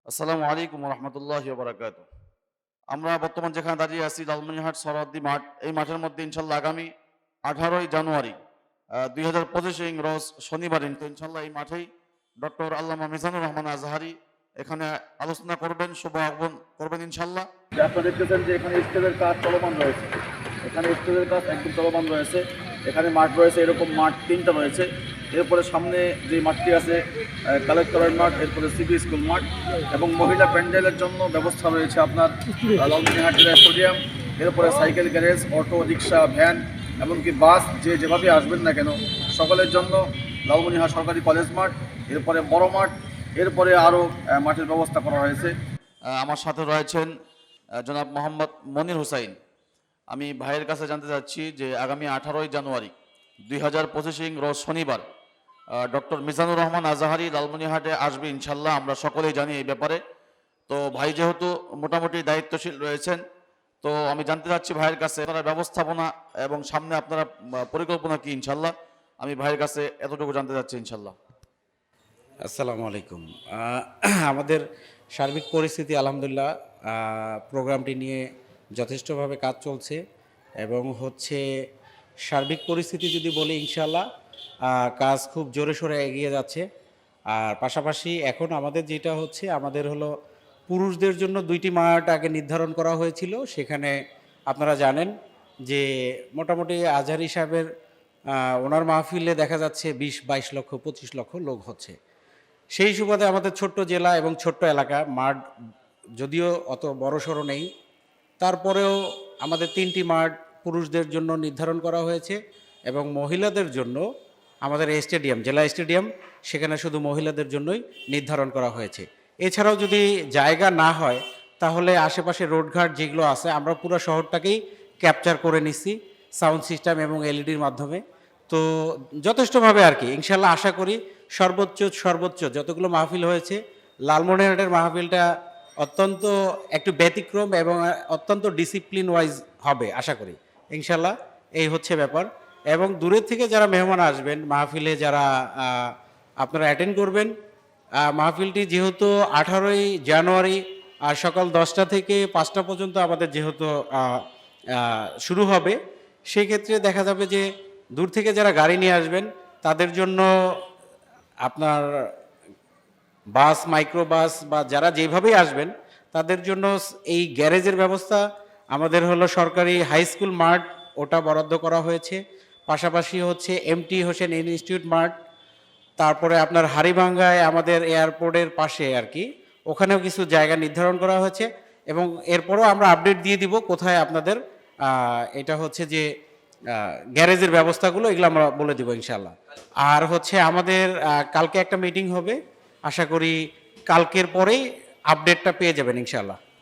আসসালামু আলাইকুম রহমতুল্লাহি ওয়া বারাকাতুহু। আমরা বর্তমান যেখানে দাঁড়িয়ে আছি লালমনিরহাট সরহদ্দি মাঠ। এই মাঠের মধ্যে ইনশাল্লাহ আগামী 18ই জানুয়ারি 2025 রোজ শনিবার ইনশাল্লাহ এই মাঠেই ডক্টর আল্লামা মিজানুর রহমান আজহারি এখানে আলোচনা করবেন, শুভ আহ্বান করবেন ইনশাল্লাহ। আপনারা দেখতেছেন যে এখানে স্টেজের কাজ চলমান রয়েছে। এখানে স্টেজের কাজ একদম চলমান রয়েছে। এখানে মাঠ রয়েছে, এরকম মাঠ 3টা রয়েছে। এরপরে সামনে যে মাঠটি আছে কালেক্টরের মাঠ, এরপরে সিবি স্কুল মাঠ এবং মহিলা প্যান্ডেলের জন্য ব্যবস্থা রয়েছে আপনার লালমনিরহাট জেলা স্টেডিয়াম। এরপরে cycle garage, auto rickshaw, van, এমনকি বাস যেভাবে আসবেন না কেন সকলের জন্য লালমনিরহাট সরকারি কলেজ মাঠ, এরপরে বড় মাঠ, এরপরে আরও মাঠের ব্যবস্থা করা হয়েছে। আমার সাথে রয়েছেন জনাব মোহাম্মদ মনির হুসাইন। আমি ভাইয়ের কাছে জানতে চাচ্ছি যে আগামী 18ই জানুয়ারি 2025 রোজ শনিবার ডক্টর মিজানুর রহমান আজহারি লালমনিরহাটে আসবে ইনশাল্লাহ। আমরা সকলেই জানি এই ব্যাপারে। তো ভাই যেহেতু মোটামুটি দায়িত্বশীল রয়েছেন, তো আমি জানতে চাচ্ছি ভাইয়ের কাছে আপনারা ব্যবস্থাপনা এবং সামনে আপনারা পরিকল্পনা কি ইনশাল্লাহ। আমি ভাইয়ের কাছে এতটুকু জানতে চাচ্ছি ইনশাল্লাহ। আসসালামু আলাইকুম। আমাদের সার্বিক পরিস্থিতি আলহামদুলিল্লাহ, প্রোগ্রামটি নিয়ে যথেষ্টভাবে কাজ চলছে এবং সার্বিক পরিস্থিতি যদি বলি ইনশাল্লাহ কাজ খুব জোরে সোরে এগিয়ে যাচ্ছে। আর পাশাপাশি এখন আমাদের যেটা আমাদের পুরুষদের জন্য 2টি মাঠ আগে নির্ধারণ করা হয়েছিল। সেখানে আপনারা জানেন যে মোটামুটি আজহারী সাহেবের ওনার মাহফিলে দেখা যাচ্ছে 20-22 লক্ষ 25 লক্ষ লোক হচ্ছে। সেই সুবাদে আমাদের ছোট্ট জেলা এবং ছোট্ট এলাকা, মাঠ যদিও অত বড়সড় নেই, তারপরেও আমাদের 3টি মাঠ পুরুষদের জন্য নির্ধারণ করা হয়েছে এবং মহিলাদের জন্য আমাদের স্টেডিয়াম, জেলা স্টেডিয়াম, সেখানে শুধু মহিলাদের জন্যই নির্ধারণ করা হয়েছে। এছাড়াও যদি জায়গা না হয় তাহলে আশেপাশে রোডঘাট যেগুলো আছে আমরা পুরো শহরটাকেই ক্যাপচার করে নিচ্ছি সাউন্ড সিস্টেম এবং এলইডির মাধ্যমে। তো যথেষ্টভাবে আর কি ইনশাল্লাহ আশা করি সর্বোচ্চ যতগুলো মাহফিল হয়েছে, লালমনিরহাটের মাহফিলটা অত্যন্ত একটু ব্যতিক্রম এবং অত্যন্ত ডিসিপ্লিন ওয়াইজ হবে আশা করি ইনশাল্লাহ। এই ব্যাপার। এবং দূরের থেকে যারা মেহমান আসবেন মাহফিলে, যারা আপনারা অ্যাটেন্ড করবেন, মাহফিলটি যেহেতু 18ই জানুয়ারি সকাল 10টা থেকে 5টা পর্যন্ত আমাদের শুরু হবে, সেক্ষেত্রে দেখা যাবে যে দূর থেকে যারা গাড়ি নিয়ে আসবেন তাদের জন্য আপনার বাস, মাইক্রোবাস বা যারা যেভাবেই আসবেন তাদের জন্য এই গ্যারেজের ব্যবস্থা আমাদের সরকারি হাই স্কুল মাঠ, ওটা বরাদ্দ করা হয়েছে। পাশাপাশি এমটি হোসেন ইনস্টিটিউট মাঠ, তারপরে আপনার হাড়িভাঙ্গায় আমাদের এয়ারপোর্টের পাশে আর কি, ওখানেও কিছু জায়গা নির্ধারণ করা হয়েছে এবং এরপরও আমরা আপডেট দিয়ে দিব কোথায় আপনাদের এটা যে গ্যারেজের ব্যবস্থাগুলো, এগুলো আমরা বলে দিব ইনশাল্লাহ। আর আমাদের কালকে একটা মিটিং হবে, আশা করি কালকের পরেই আপডেটটা পেয়ে যাবেন ইনশাল্লাহ।